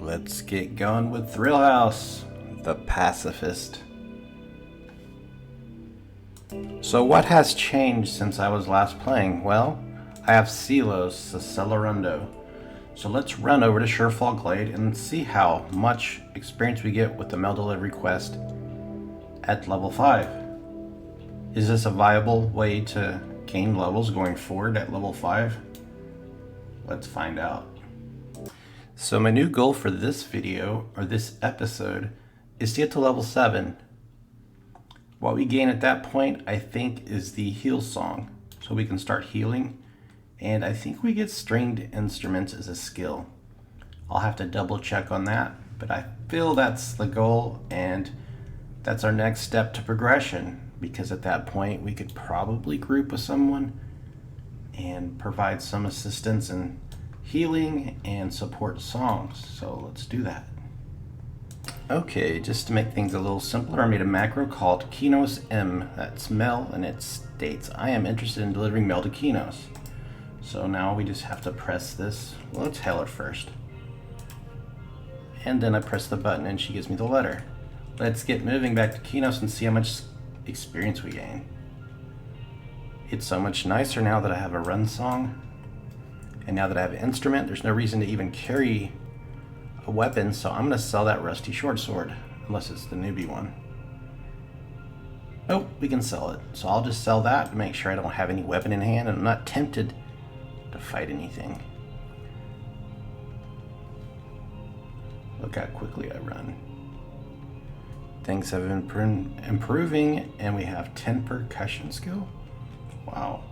Let's get going with Thrill House, the Pacifist. So what has changed since I was last playing? Well, I have Celos, the Celerundo. So let's run over to Surefall Glade and see how much experience we get with the mail delivery quest at level 5. Is this a viable way to gain levels going forward at level 5? Let's find out. So my new goal for this video, or this episode, is to get to level 7. What we gain at that point, I think, is the heal song. So we can start healing. And I think we get stringed instruments as a skill. I'll have to double check on that, but I feel that's the goal, and that's our next step to progression, because at that point we could probably group with someone and provide some assistance in healing and support songs. So let's do that. Okay, just to make things a little simpler, I made a macro called Qeynos M. That's mail, and it states, I am interested in delivering mail to Qeynos. So now we just have to press this. Well, let's hail her first. And then I press the button and she gives me the letter. Let's get moving back to Qeynos and see how much experience we gain. It's so much nicer now that I have a run song. And now that I have an instrument, there's no reason to even carry a weapon, so I'm going to sell that rusty short sword, unless it's the newbie one. Nope, we can sell it. So I'll just sell that to make sure I don't have any weapon in hand and I'm not tempted to fight anything. Look how quickly I run. Things have been improving, and we have 10 percussion skill. Wow.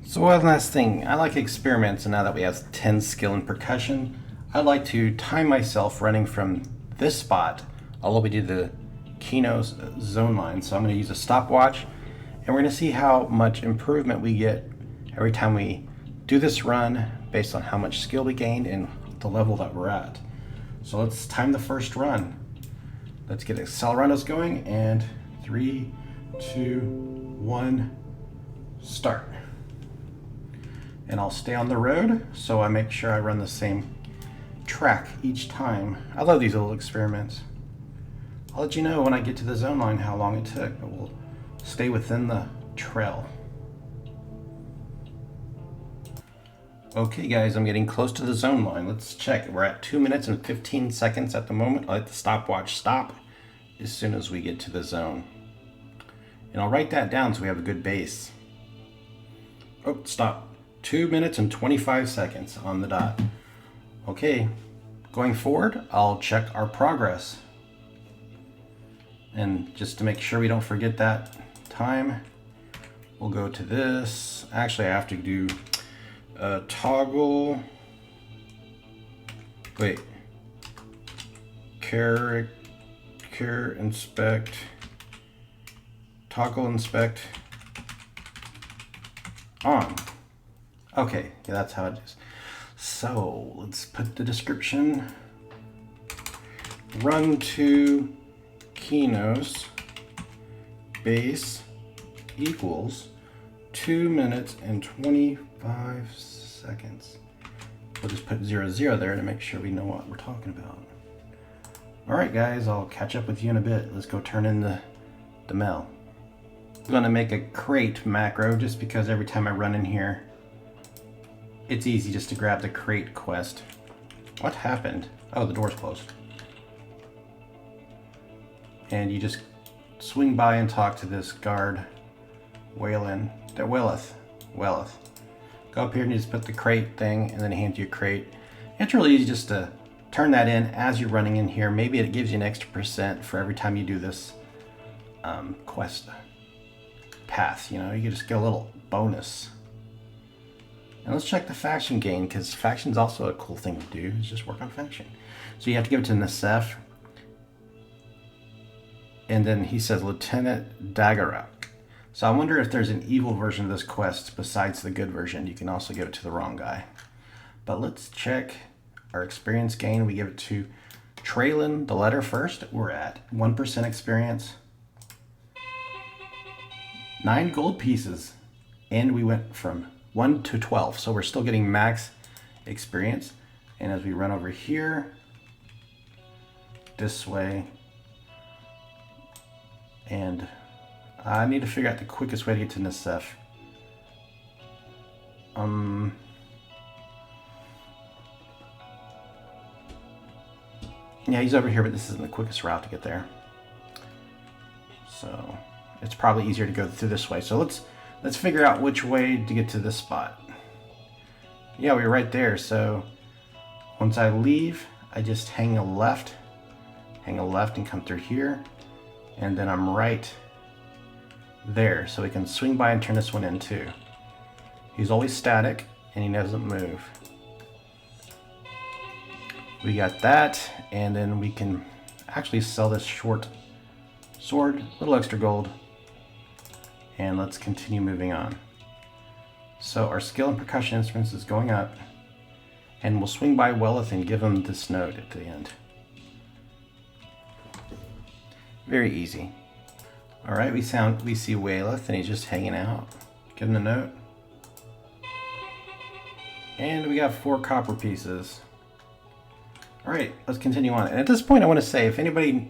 So one last thing, I like experiments, and now that we have 10 skill in percussion, I'd like to time myself running from this spot all the way to the Qeynos zone line. So I'm going to use a stopwatch, and we're going to see how much improvement we get every time we do this run based on how much skill we gained and the level that we're at. So let's time the first run. Let's get Celerundos going, and 3, 2, 1, start. And I'll stay on the road so I make sure I run the same track each time. I love these little experiments. I'll let you know when I get to the zone line how long it took, but we'll stay within the trail. Okay guys, I'm getting close to the zone line. Let's check. We're at 2 minutes and 15 seconds at the moment. I'll let the stopwatch stop as soon as we get to the zone. And I'll write that down so we have a good base. Oh, stop. 2 minutes and 25 seconds on the dot. Okay, going forward, I'll check our progress. And just to make sure we don't forget that time, we'll go to this. Actually, I have to do toggle. Wait. Care inspect. Toggle inspect on. Okay, yeah, that's how it is. So let's put the description. Run to Qeynos base equals 2 minutes and 25 seconds. We'll just put 00 there to make sure we know what we're talking about. All right, guys, I'll catch up with you in a bit. Let's go turn in the mail. I'm gonna make a crate macro just because every time I run in here, it's easy just to grab the crate quest. What happened? Oh, the door's closed. And you just swing by and talk to this guard, Welleth. Go up here and you just put the crate thing, and then he hands you a crate. It's really easy just to turn that in as you're running in here. Maybe it gives you an extra % for every time you do this quest path. You know, you just get a little bonus. And let's check the faction gain, because faction's also a cool thing to do, is just work on faction. So you have to give it to Nasef. And then he says Lieutenant Dagarak. So I wonder if there's an evil version of this quest besides the good version. You can also give it to the wrong guy. But let's check our experience gain. We give it to Traylon, the letter first. We're at 1% experience. 9 gold pieces. And we went from 1 to 12. So we're still getting max experience. And as we run over here, this way. And I need to figure out the quickest way to get to Nisef. Yeah, he's over here, but this isn't the quickest route to get there. So it's probably easier to go through this way. So let's figure out which way to get to this spot. Yeah, we're right there. So once I leave, I just hang a left and come through here. And then I'm right there. So we can swing by and turn this one in too. He's always static and he doesn't move. We got that, and then we can actually sell this short sword, a little extra gold, and let's continue moving on. So our skill in percussion instruments is going up, and we'll swing by Welleth and give him this note at the end. Very easy. All right, we see Welleth, and he's just hanging out. Give him the note, and we got 4 copper pieces. All right, let's continue on. And at this point, I want to say, if anybody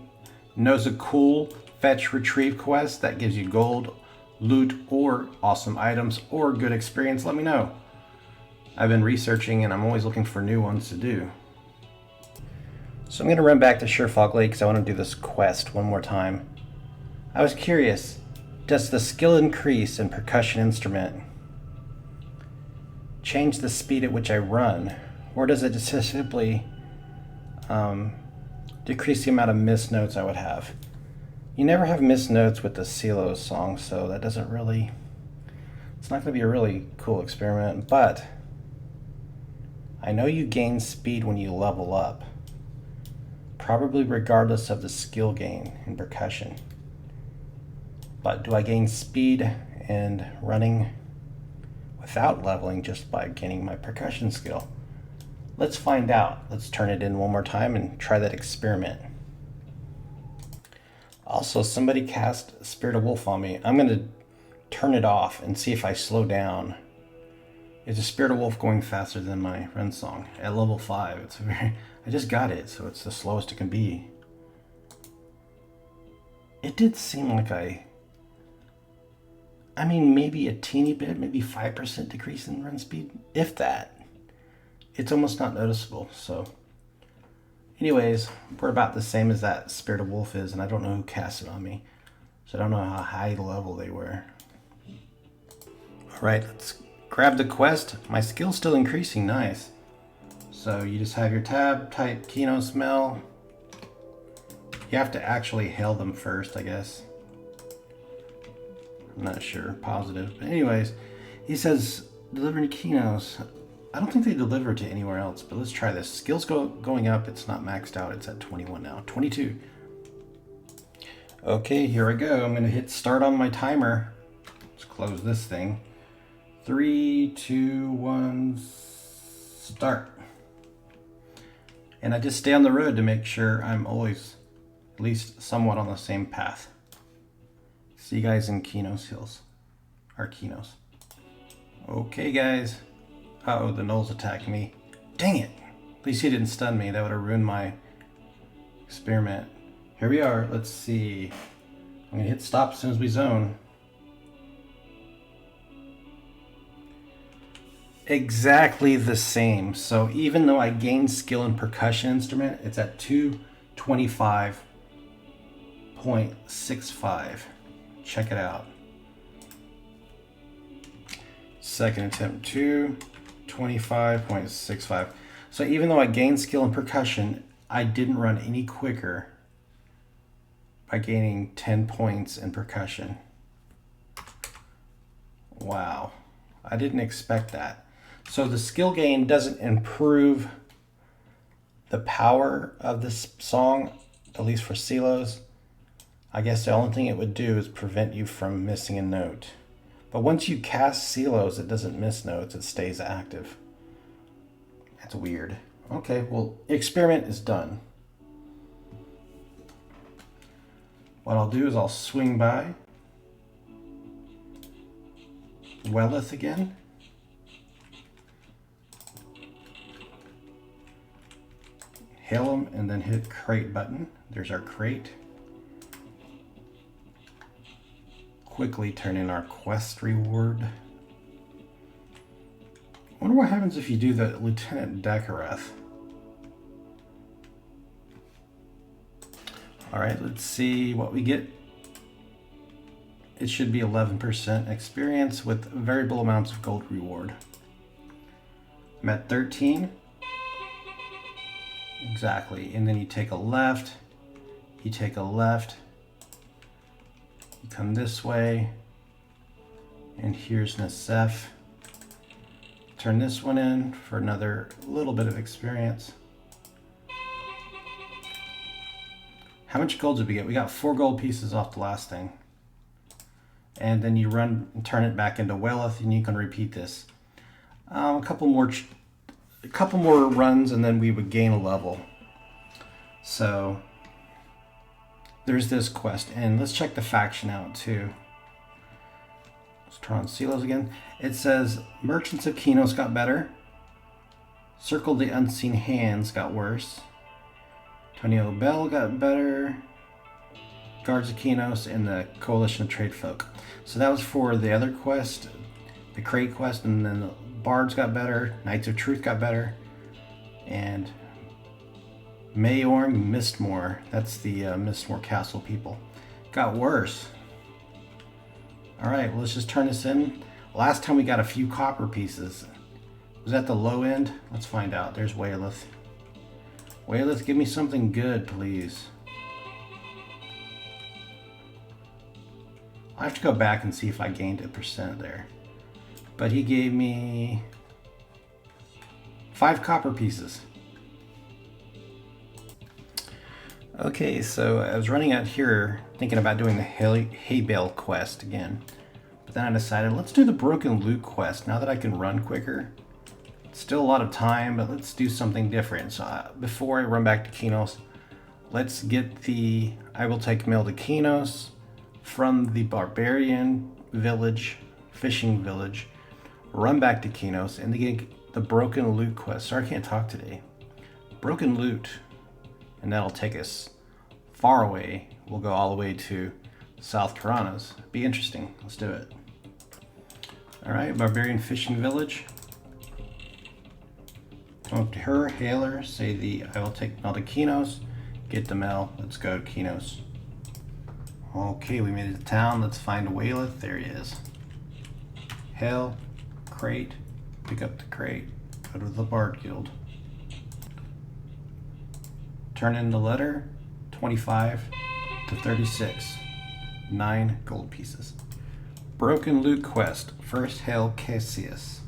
knows a cool fetch retrieve quest that gives you gold, loot, or awesome items, or good experience, let me know. I've been researching and I'm always looking for new ones to do. So I'm going to run back to Surefall Glade because I want to do this quest one more time. I was curious, does the skill increase in percussion instrument change the speed at which I run? Or does it just simply decrease the amount of missed notes I would have? You never have missed notes with the Qeynos song, so that doesn't really, it's not going to be a really cool experiment, but I know you gain speed when you level up, probably regardless of the skill gain in percussion. But do I gain speed and running without leveling just by gaining my percussion skill? Let's find out. Let's turn it in one more time and try that experiment. Also, somebody cast Spirit of Wolf on me. I'm going to turn it off and see if I slow down. Is the Spirit of Wolf going faster than my run song? At level 5, it's very... I just got it, so it's the slowest it can be. It did seem like I mean, maybe a teeny bit, maybe 5% decrease in run speed, if that. It's almost not noticeable. So anyways, we're about the same as that Spirit of Wolf is, and I don't know who cast it on me, so I don't know how high level they were. All right, let's grab the quest. My skill's still increasing. Nice. So you just have your tab, type Qeynos smell. You have to actually hail them first, I guess. I'm not sure, positive, but anyways, he says delivering to Qeynos. I don't think they deliver to anywhere else, but let's try this. Skills going up. It's not maxed out. It's at 21 now. 22. Okay, here I go. I'm going to hit start on my timer. Let's close this thing. 3, 2, 1, start. And I just stay on the road to make sure I'm always at least somewhat on the same path. See you guys in Qeynos Hills. Or Qeynos. Okay, guys. Uh-oh, the gnolls attacked me. Dang it! At least he didn't stun me. That would have ruined my experiment. Here we are. Let's see. I'm going to hit stop as soon as we zone. Exactly the same. So even though I gained skill in percussion instrument, it's at 225.65. Check it out. Second attempt, 225.65. So even though I gained skill in percussion, I didn't run any quicker by gaining 10 points in percussion. Wow. I didn't expect that. So the skill gain doesn't improve the power of this song, at least for Qeynos. I guess the only thing it would do is prevent you from missing a note. But once you cast Qeynos, it doesn't miss notes, it stays active. That's weird. Okay, well, experiment is done. What I'll do is I'll swing by Welleth again. hail them, and then hit crate button. There's our crate. Quickly turn in our quest reward. I wonder what happens if you do the Lieutenant Dekareth. Alright, let's see what we get. It should be 11% experience with variable amounts of gold reward. I'm at 13. Exactly. And then you take a left. You take a left. You come this way. And here's Nasef. Turn this one in for another little bit of experience. How much gold did we get? We got 4 gold pieces off the last thing. And then you run and turn it back into Wealth, and you can repeat this. A couple more runs, and then we would gain a level. So there's this quest, and let's check the faction out too. Let's turn on Silos again. It says Merchants of Qeynos got better. Circle the Unseen Hands got worse. Tonio Bell got better. Guards of Qeynos and the Coalition of Trade Folk. So that was for the other quest, the crate quest, and then the Bards got better. Knights of Truth got better. And Mayorn Mistmore, that's the Mistmore Castle people, got worse. Alright, well, let's just turn this in. Last time we got a few copper pieces. Was that the low end? Let's find out. There's Weylith. Weylith, give me something good, please. I have to go back and see if I gained a percent there. But he gave me 5 copper pieces. Okay, so I was running out here thinking about doing the hay bale quest again. But then I decided, let's do the broken loot quest now that I can run quicker. It's still a lot of time, but let's do something different. So before I run back to Qeynos, let's get the I will take mail to Qeynos from the barbarian village, fishing village, run back to Qeynos, and get the broken loot quest. Sorry, I can't talk today. Broken loot. And that'll take us far away. We'll go all the way to South Qeynos. Be interesting. Let's do it. Alright, Barbarian Fishing Village. Come up to her, hail her, say I will take mail to Qeynos. Get the mail. Let's go to Qeynos. Okay, we made it to town. Let's find Weylith. There he is. Hail, crate, pick up the crate, go to the Bard Guild. Turn in the letter, 25 to 36, 9 gold pieces. Broken loot quest, first hail Cassius.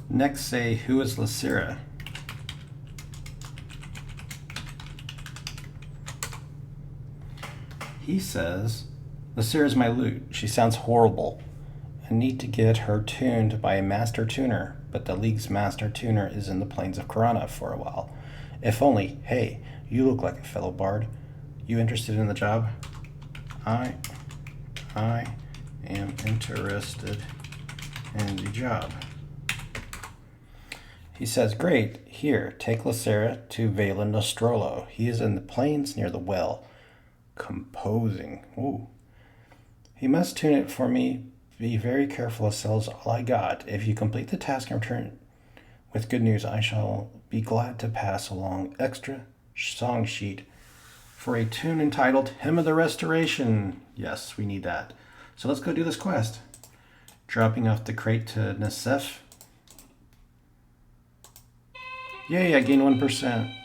Next say, who is Lysira? He says, Lysira is my loot. She sounds horrible. I need to get her tuned by a master tuner, but the League's master tuner is in the plains of Qeynos for a while. If only, hey, you look like a fellow bard. You interested in the job? I am interested in the job. He says, great, here, take Lysira to Valen Nostrolo. He is in the plains near the well. Composing. Ooh. He must tune it for me. Be very careful, it sells all I got. If you complete the task and return with good news, I shall be glad to pass along extra song sheet for a tune entitled Hymn of the Restoration. Yes, we need that. So let's go do this quest. Dropping off the crate to Nasef. Yay, I gained 1%.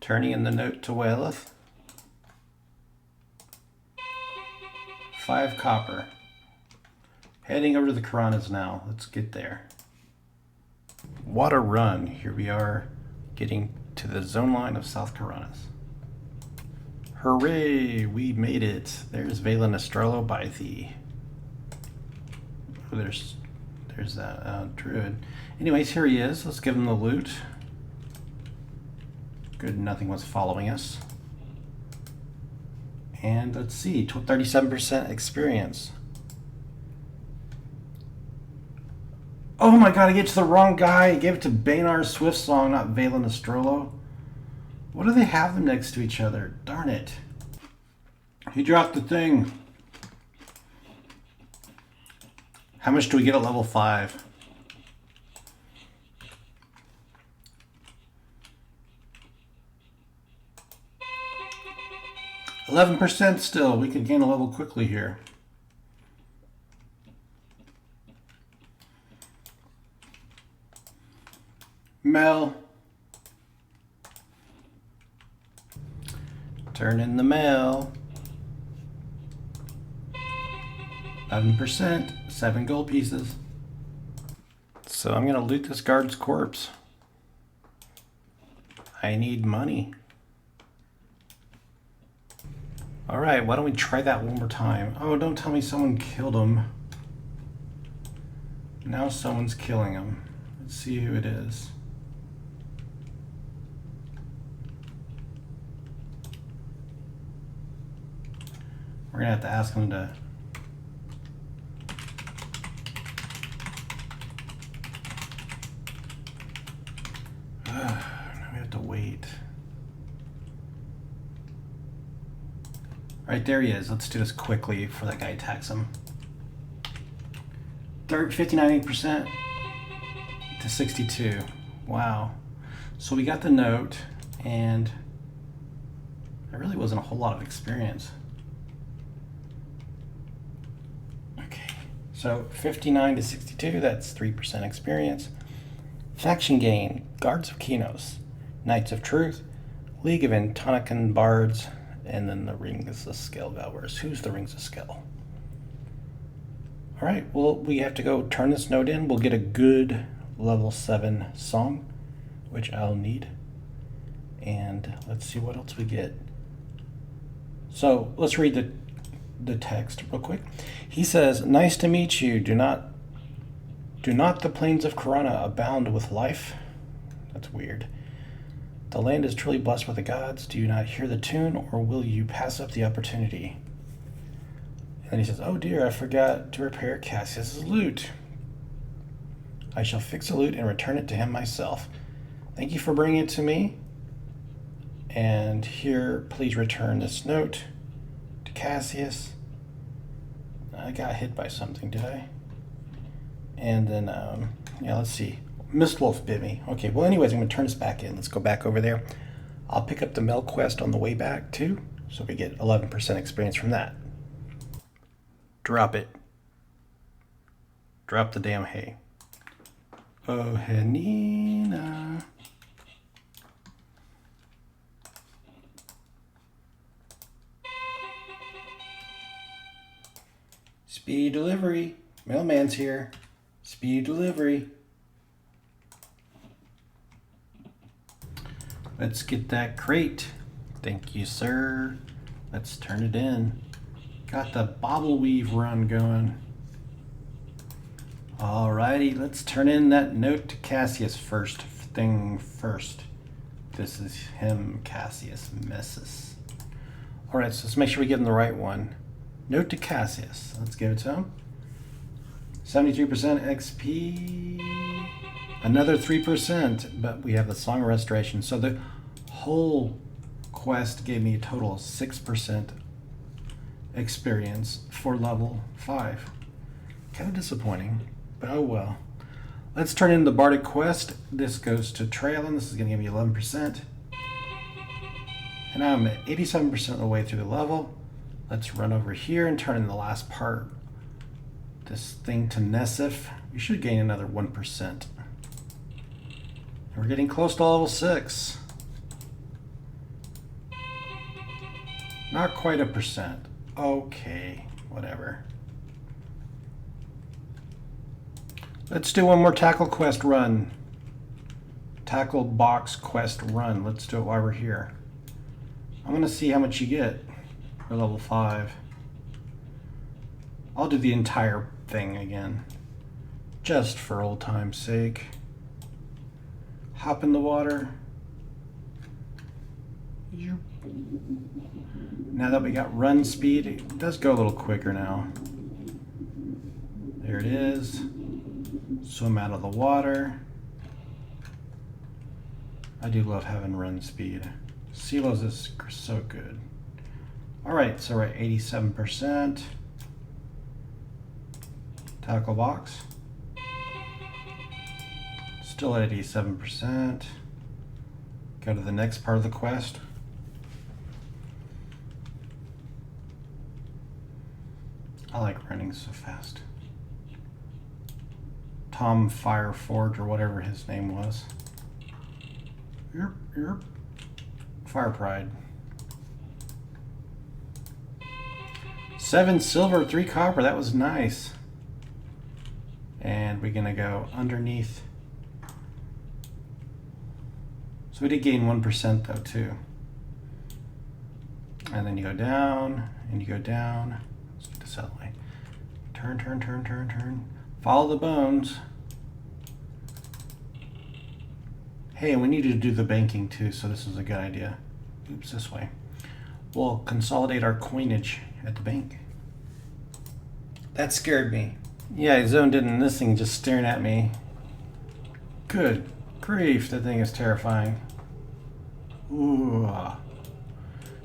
Turning in the note to Weylith. 5 copper. Heading over to the Qeynos now. Let's get there. What a run. Here we are getting to the zone line of South Qeynos. Hooray! We made it. There's Valen Nostrolo by the... Oh, there's that druid. Anyways, here he is. Let's give him the loot. Good, nothing was following us. And let's see, 37% experience. Oh my god, I gave it to the wrong guy. I gave it to Banar Swift Song, not Valen Astrolo. What do they have them next to each other? Darn it. He dropped the thing. How much do we get at level 5? %. Still. We could gain a level quickly here. Mail. Turn in the mail. 11%, 7 gold pieces. So I'm gonna loot this guard's corpse. I need money. All right, why don't we try that one more time? Oh, don't tell me someone killed him. Now someone's killing him. Let's see who it is. We're gonna have to ask him to. Now we have to wait. All right, there he is. Let's do this quickly before that guy attacks him. 59% to 62. Wow. So we got the note, and there really wasn't a whole lot of experience. Okay, so 59 to 62, that's 3% experience. Faction gain, Guards of Qeynos, Knights of Truth, League of Antonican Bards, and then the Rings of Scalegoers. Who's the Rings of Scale? All right, well, we have to go turn this note in. We'll get a good level 7 song, which I'll need. And let's see what else we get. So let's read the text real quick. He says, "Nice to meet you. Do not the plains of Corona abound with life?" That's weird. "The land is truly blessed with the gods. Do you not hear the tune, or will you pass up the opportunity?" And then he says, "Oh dear, I forgot to repair Cassius's lute. I shall fix the lute and return it to him myself. Thank you for bringing it to me. And here, please return this note to Cassius." I got hit by something, did I? And then, yeah, let's see. Mistwolf bit me. Okay, well, anyways, I'm going to turn this back in. Let's go back over there. I'll pick up the mail quest on the way back, too, so we get 11% experience from that. Drop it. Drop the damn hay. Oh, Henina. Speedy delivery. Mailman's here. Speedy delivery. Let's get that crate. Thank you, sir. Let's turn it in. Got the bobble weave run going. Alrighty, let's turn in that note to Cassius first thing first. This is him, Cassius Messis. Alright, so let's make sure we get him the right one. Note to Cassius. Let's give it to him. 73% XP. Another 3%, but we have the Song of Restoration. So the whole quest gave me a total of 6% experience for level 5. Kind of disappointing, but oh well. Let's turn in the Bardic quest. This goes to Traylon. This is going to give me 11%. And I'm at 87% of the way through the level. Let's run over here and turn in the last part. This thing to Nessif. We should gain another 1%. We're getting close to level 6. Not quite a percent. Okay, whatever. Let's do one more tackle quest run. Tackle box quest run. Let's do it while we're here. I'm going to see how much you get for level 5. I'll do the entire thing again, just for old time's sake. Hop in the water. Now that we got run speed, it does go a little quicker now. There it is. Swim out of the water. I do love having run speed. Silos is so good. All right, so we're at 87%. Tackle box. Still at 87%. Go to the next part of the quest. I like running so fast. Tom Fireforge or whatever his name was. Yep. Fire Pride. 7 silver, 3 copper. That was nice. And we're gonna go underneath. So we did gain 1% though too. And then you go down and you go down. Let's get this out of the way. Turn. Follow the bones. Hey, we need to do the banking too, so this is a good idea. Oops, this way. We'll consolidate our coinage at the bank. That scared me. Yeah, I zoned in and this thing just staring at me. Good grief, that thing is terrifying. Ooh.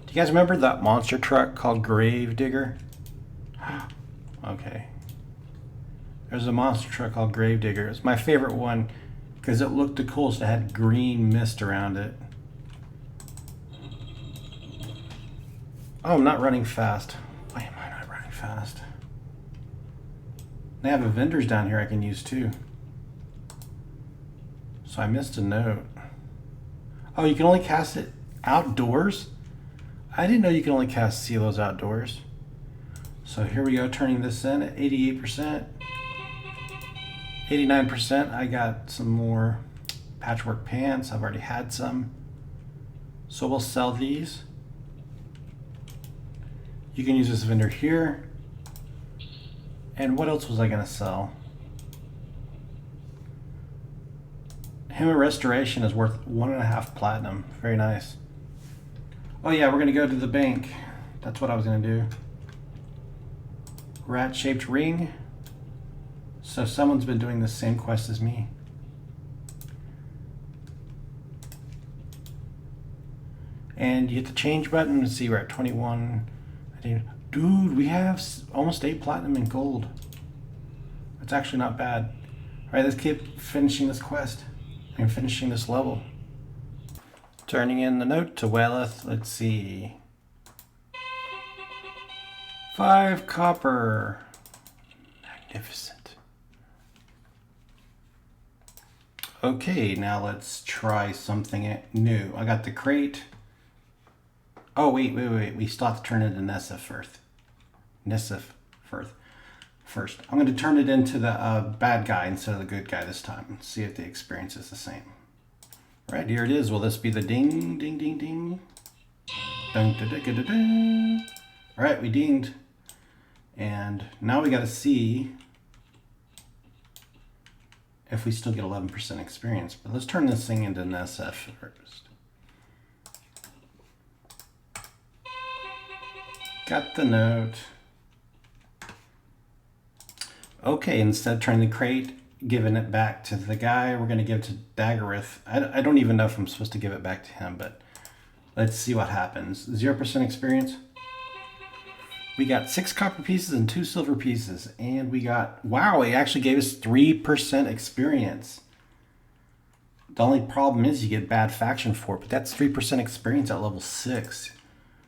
Do you guys remember that monster truck called Grave Digger? Okay. There's a monster truck called Grave Digger. It's my favorite one because it looked the coolest. It had green mist around it. Oh, I'm not running fast. Why am I not running fast? They have a vendors down here I can use too. So I missed a note. Oh, you can only cast it outdoors? I didn't know you can only cast silos outdoors. So here we go, turning this in at 88%. 89%. I got some more patchwork pants. I've already had some. So we'll sell these. You can use this vendor here. And what else was I gonna sell? Hymn of Restoration is worth 1.5 platinum. Very nice. Oh yeah, we're gonna go to the bank. That's what I was gonna do. Rat-shaped ring. So someone's been doing the same quest as me. And you hit the change button and see we're at 21. Dude, we have almost 8 platinum and gold. That's actually not bad. All right, let's keep finishing this quest and finishing this level. Turning in the note to Welleth. Let's see. 5 copper. Magnificent. Okay, now let's try something new. I got the crate. Oh, wait. We still have to turn it into Nessif first. I'm going to turn it into the bad guy instead of the good guy this time. Let's see if the experience is the same. All right, here it is. Will this be the ding, ding, ding, ding? Dun, dun, dun, dun, dun, dun. All right, we dinged. And now we got to see if we still get 11% experience. But let's turn this thing into an SF first. Got the note. Okay, instead of turning the crate, giving it back to the guy, we're going to give it to Daggerith. I don't even know if I'm supposed to give it back to him, but let's see what happens. 0% experience. We got 6 copper pieces and 2 silver pieces. And we got, wow, it actually gave us 3% experience. The only problem is you get bad faction for it, but that's 3% experience at level 6.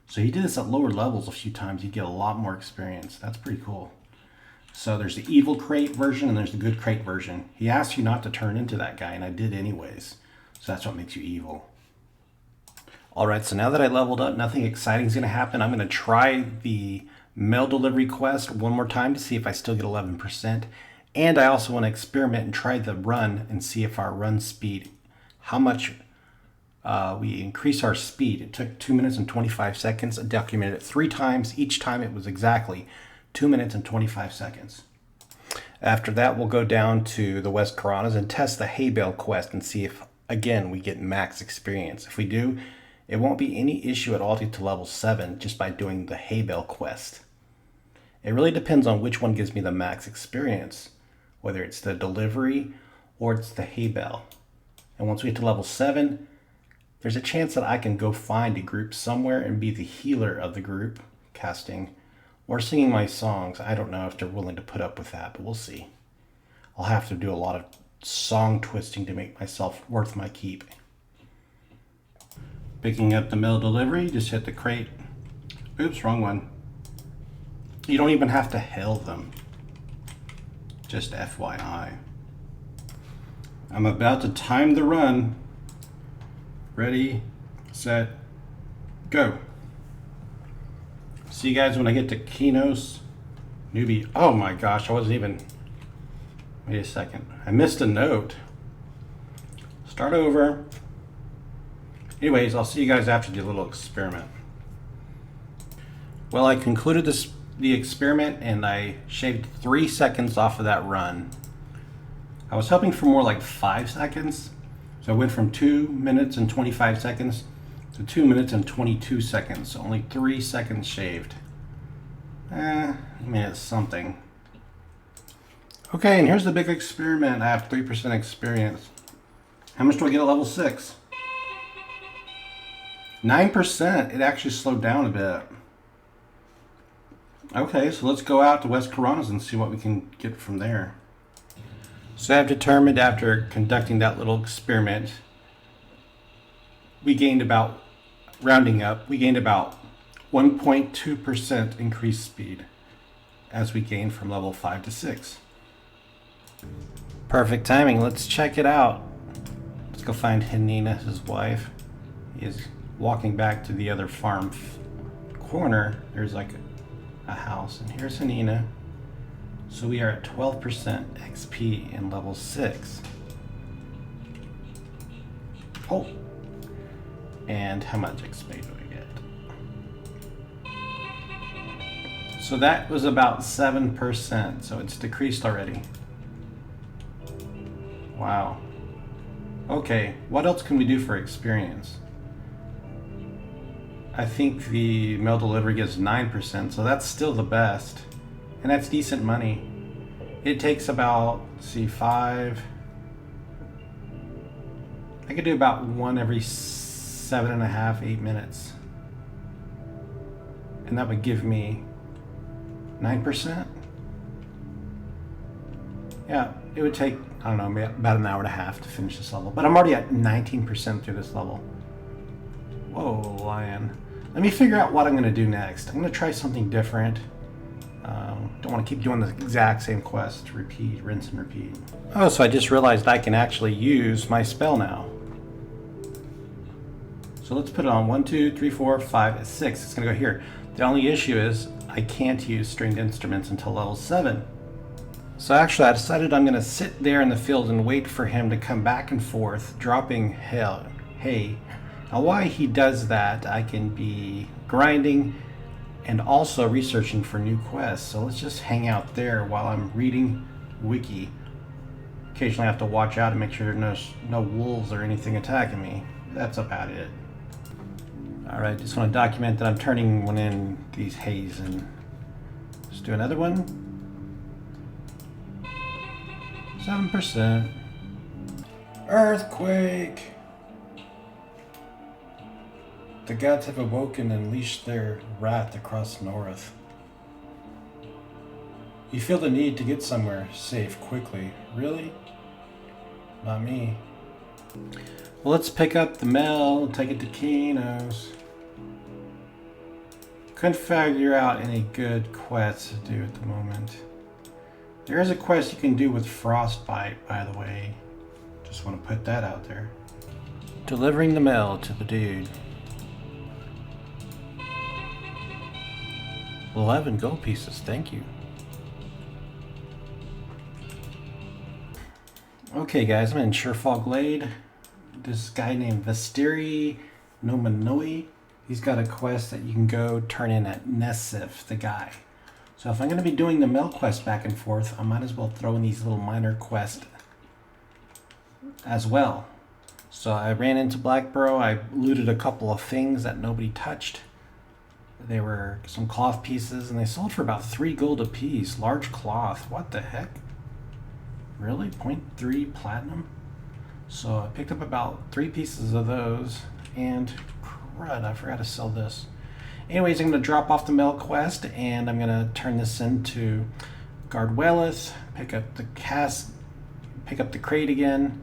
So he did this at lower levels a few times. You get a lot more experience. That's pretty cool. So there's the evil crate version and there's the good crate version. He asked you not to turn into that guy, and I did anyways. So that's what makes you evil. All right, so now that I leveled up, nothing exciting is going to happen. I'm going to try the mail delivery quest one more time to see if I still get 11%. And I also want to experiment and try the run and see if our run speed, how much we increase our speed. It took 2 minutes and 25 seconds. I documented it 3 times. Each time it was exactly 2 minutes and 25 seconds. After that, we'll go down to the West Karanas and test the hay bale quest and see if, again, we get max experience. If we do, it won't be any issue at all to get to level 7 just by doing the hay bale quest. It really depends on which one gives me the max experience. whether it's the delivery or it's the hay bale. And once we get to level 7, there's a chance that I can go find a group somewhere and be the healer of the group, casting or singing my songs. I don't know if they're willing to put up with that, but we'll see. I'll have to do a lot of song twisting to make myself worth my keep. Picking up the mail delivery, just hit the crate. Oops, wrong one. You don't even have to hail them. Just FYI. I'm about to time the run. Ready, set, go. See you guys when I get to Qeynos. Newbie. Oh my gosh, I wasn't even... Wait a second. I missed a note. Start over. Anyways, I'll see you guys after the little experiment. Well, I concluded the experiment and I shaved 3 seconds off of that run. I was hoping for more like 5 seconds. So I went from 2 minutes and 25 seconds to 2 minutes and 22 seconds. So only 3 seconds shaved. I mean, it's something. Okay, and here's the big experiment. I have 3% experience. How much do I get at level 6? 9%. It actually slowed down a bit. Okay, so let's go out to West Qeynos and see what we can get from there. So I've determined after conducting that little experiment, we gained about, rounding up, we gained about 1.2% increased speed as we gained from level 5 to 6. Perfect timing. Let's check it out. Let's go find Qeynos, his wife. He is walking back to the other farm corner. There's like a house, and here's Qeynos. So we are at 12% XP in level 6. Oh! And how much XP do we get? So that was about 7%, so it's decreased already. Wow. Okay, what else can we do for experience? I think the mail delivery gives 9%, so that's still the best. And that's decent money. It takes about, let's see, 5. I could do about 1 every 7.5, 8 minutes. And that would give me 9%. Yeah, it would take, I don't know, about an hour and a half to finish this level. But I'm already at 19% through this level. Whoa, lion. Let me figure out what I'm going to do next. I'm going to try something different. Don't want to keep doing the exact same quest. Repeat, rinse, and repeat. Oh, so I just realized I can actually use my spell now. So let's put it on 1, 2, 3, 4, 5, 6. It's going to go here. The only issue is I can't use stringed instruments until level 7. So actually I decided I'm going to sit there in the field and wait for him to come back and forth, dropping hay. Now while he does that, I can be grinding and also researching for new quests. So let's just hang out there while I'm reading wiki. Occasionally I have to watch out and make sure there's no wolves or anything attacking me. That's about it. Alright, just want to document that I'm turning one in these haze, and let's do another one. 7%. Earthquake! The gods have awoken and unleashed their wrath across north. You feel the need to get somewhere safe quickly. Really? Not me. Well, let's pick up the mail and take it to Qeynos. Couldn't figure out any good quests to do at the moment. There is a quest you can do with Frostbite, by the way. Just want to put that out there. Delivering the mail to the dude. 11 gold pieces, thank you. Okay guys, I'm in Surefall Glade. This guy named Vestiri Nomanoi, he's got a quest that you can go turn in at Nessif, the guy. So if I'm going to be doing the mail quest back and forth, I might as well throw in these little minor quests as well. So I ran into Blackborough, I looted a couple of things that nobody touched. They were some cloth pieces, and they sold for about 3 gold a piece. Large cloth. What the heck? Really? 0.3 platinum? So I picked up about 3 pieces of those, and crud, I forgot to sell this. Anyways, I'm going to drop off the mail quest, and I'm going to turn this into Gardwelleth, pick up the crate again,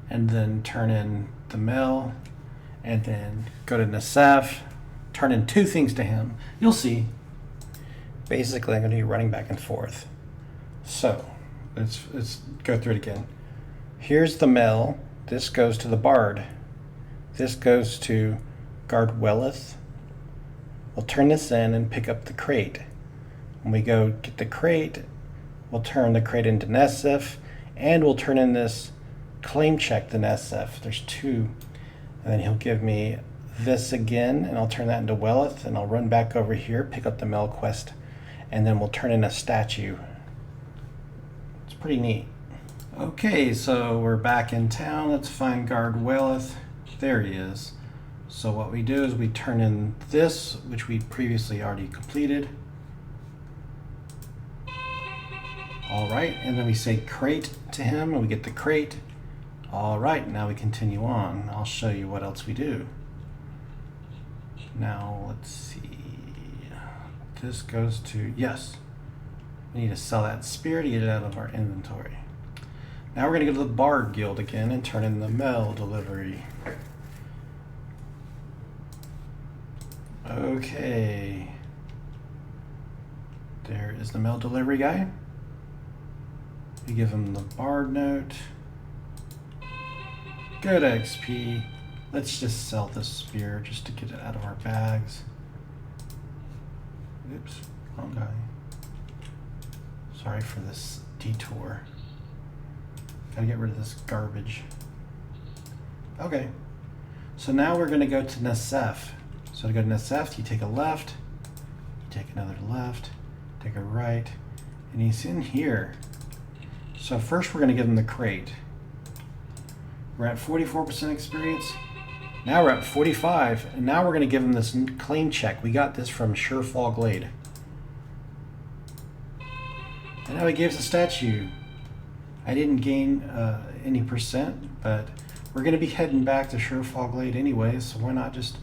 and then turn in the mail, and then go to Nasef, turn in 2 things to him. You'll see. Basically, I'm going to be running back and forth. So let's go through it again. Here's the mail. This goes to the Bard. This goes to Gardwelleth. We'll turn this in and pick up the crate. When we go get the crate, we'll turn the crate into Nasef, and we'll turn in this claim check to Nasef. There's 2. And then he'll give me this again, and I'll turn that into Welleth, and I'll run back over here, pick up the mail quest, and then we'll turn in a statue. It's pretty neat. Okay, so we're back in town. Let's find Gardwelleth. There he is. So what we do is we turn in this, which we previously already completed. All right, and then we say crate to him, and we get the crate. All right, now we continue on. I'll show you what else we do. Now, let's see. This goes to, yes. We need to sell that spear to get it out of our inventory. Now we're going to go to the Bard Guild again and turn in the mail delivery. Okay. There is the mail delivery guy. We give him the Bard note. Good XP. Let's just sell this spear just to get it out of our bags. Oops, wrong guy. Sorry for this detour. Gotta get rid of this garbage. Okay, so now we're gonna go to Nasef. So to go to Nasef, you take a left, you take another left, take a right, and he's in here. So first we're gonna give him the crate. We're at 44% experience. Now we're at 45, and now we're going to give him this claim check. We got this from Surefall Glade. And now he gives a statue. I didn't gain any percent, but we're going to be heading back to Surefall Glade anyway, so why not just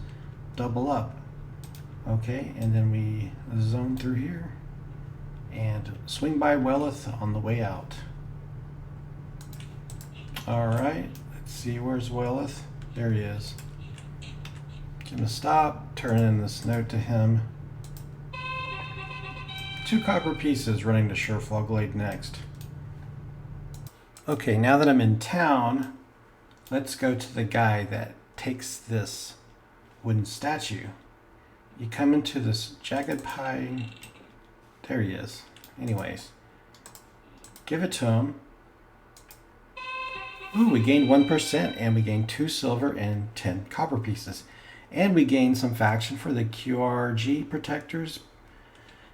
double up? Okay, and then we zone through here and swing by Welleth on the way out. Alright, let's see, where's Welleth? There he is. Give him a stop, turn in this note to him. 2 copper pieces running to Surefall Glade next. Okay, now that I'm in town, let's go to the guy that takes this wooden statue. You come into this jagged pine. There he is. Anyways, give it to him. Ooh, we gained 1%, and we gained 2 silver and 10 copper pieces. And we gained some faction for the QRG protectors.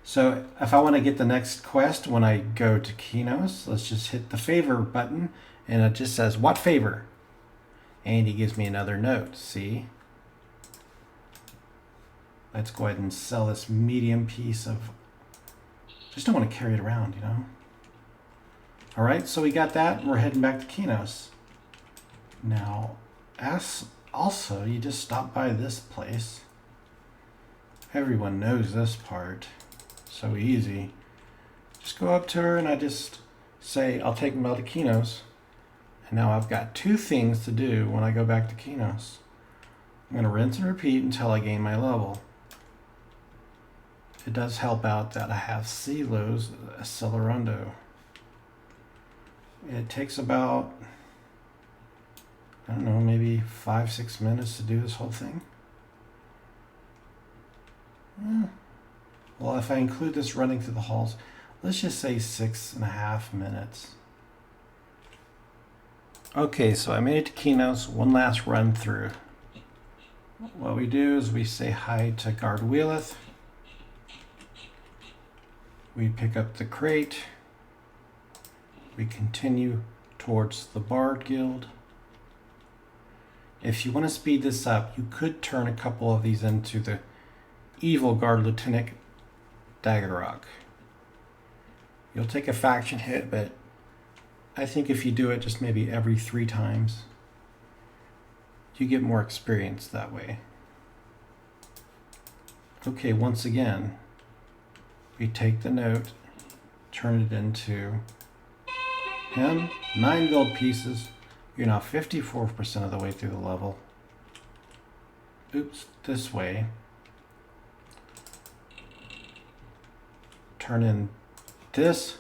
So if I want to get the next quest when I go to Qeynos, let's just hit the favor button, and it just says, what favor? And he gives me another note, see? Let's go ahead and sell this medium piece of... Just don't want to carry it around, you know? Alright, so we got that. We're heading back to Qeynos. Now, also, you just stop by this place. Everyone knows this part. So easy. Just go up to her and I just say, I'll take them out to Qeynos. And now I've got 2 things to do when I go back to Qeynos. I'm going to rinse and repeat until I gain my level. It does help out that I have Silos Accelerando. It takes about, I don't know, maybe 5-6 minutes to do this whole thing. Well, if I include this running through the halls, let's just say 6.5 minutes. Okay, so I made it to Qeynos, one last run through. What we do is we say hi to Gardwelleth. We pick up the crate. We continue towards the Bard Guild. If you want to speed this up, you could turn a couple of these into the Evil Guard Lieutenant Daggerrock. You'll take a faction hit, but I think if you do it just maybe every 3 times, you get more experience that way. Okay, once again, we take the note, turn it into him, 9 gold pieces. You're now 54% of the way through the level. Oops, this way. Turn in this.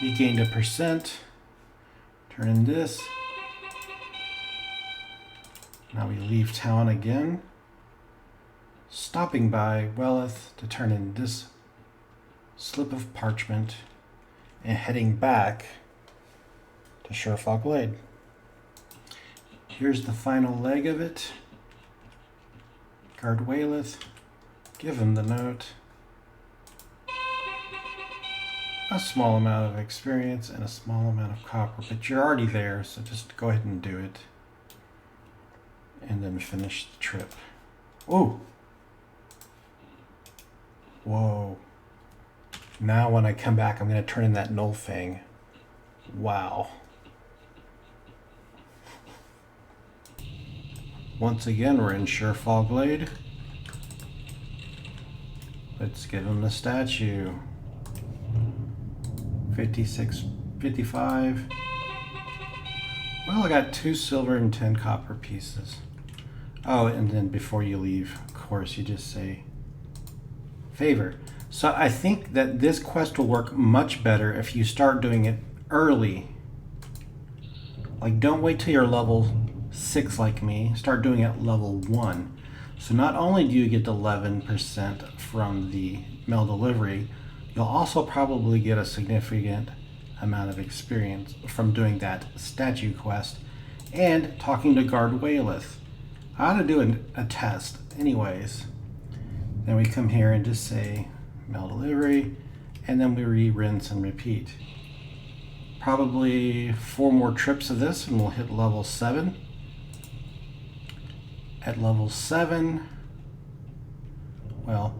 You gained 1%. Turn in this. Now we leave town again. Stopping by Welleth to turn in this slip of parchment and heading back to Surefall Glade. Here's the final leg of it. Guard Wayleth. Give him the note. A small amount of experience and a small amount of copper, but you're already there, so just go ahead and do it. And then finish the trip. Ooh! Whoa. Now when I come back, I'm going to turn in that Null Fang. Wow. Once again, we're in Surefall Glade. Let's give him the statue. 56, 55. Well, I got 2 silver and 10 copper pieces. Oh, and then before you leave, of course, you just say favor. So I think that this quest will work much better if you start doing it early. Like, don't wait till you're level 6 like me. Start doing it at level 1. So not only do you get 11% from the mail delivery, you'll also probably get a significant amount of experience from doing that statue quest and talking to Guard Wayleth. I ought to do a test anyways. Then we come here and just say mail delivery, and then we rinse and repeat. Probably 4 more trips of this and we'll hit level 7. At level 7, well,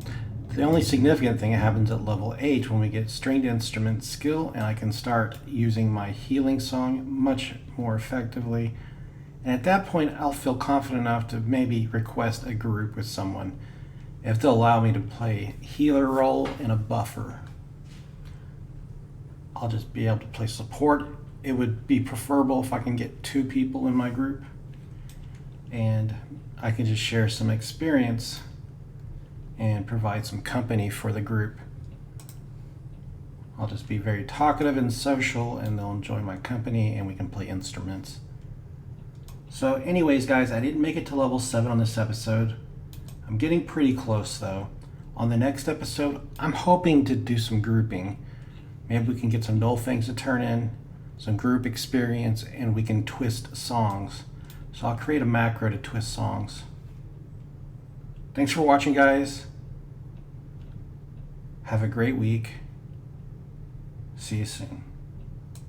the only significant thing happens at level 8 when we get stringed instrument skill, and I can start using my healing song much more effectively. And at that point, I'll feel confident enough to maybe request a group with someone if they'll allow me to play healer role and a buffer. I'll just be able to play support. It would be preferable if I can get 2 people in my group, and I can just share some experience and provide some company for the group. I'll just be very talkative and social, and they'll enjoy my company, and we can play instruments. So anyways, guys, I didn't make it to level 7 on this episode. I'm getting pretty close, though. On the next episode, I'm hoping to do some grouping. Maybe we can get some Null Fangs to turn in, some group experience, and we can twist songs. So I'll create a macro to twist songs. Thanks for watching, guys. Have a great week. See you soon.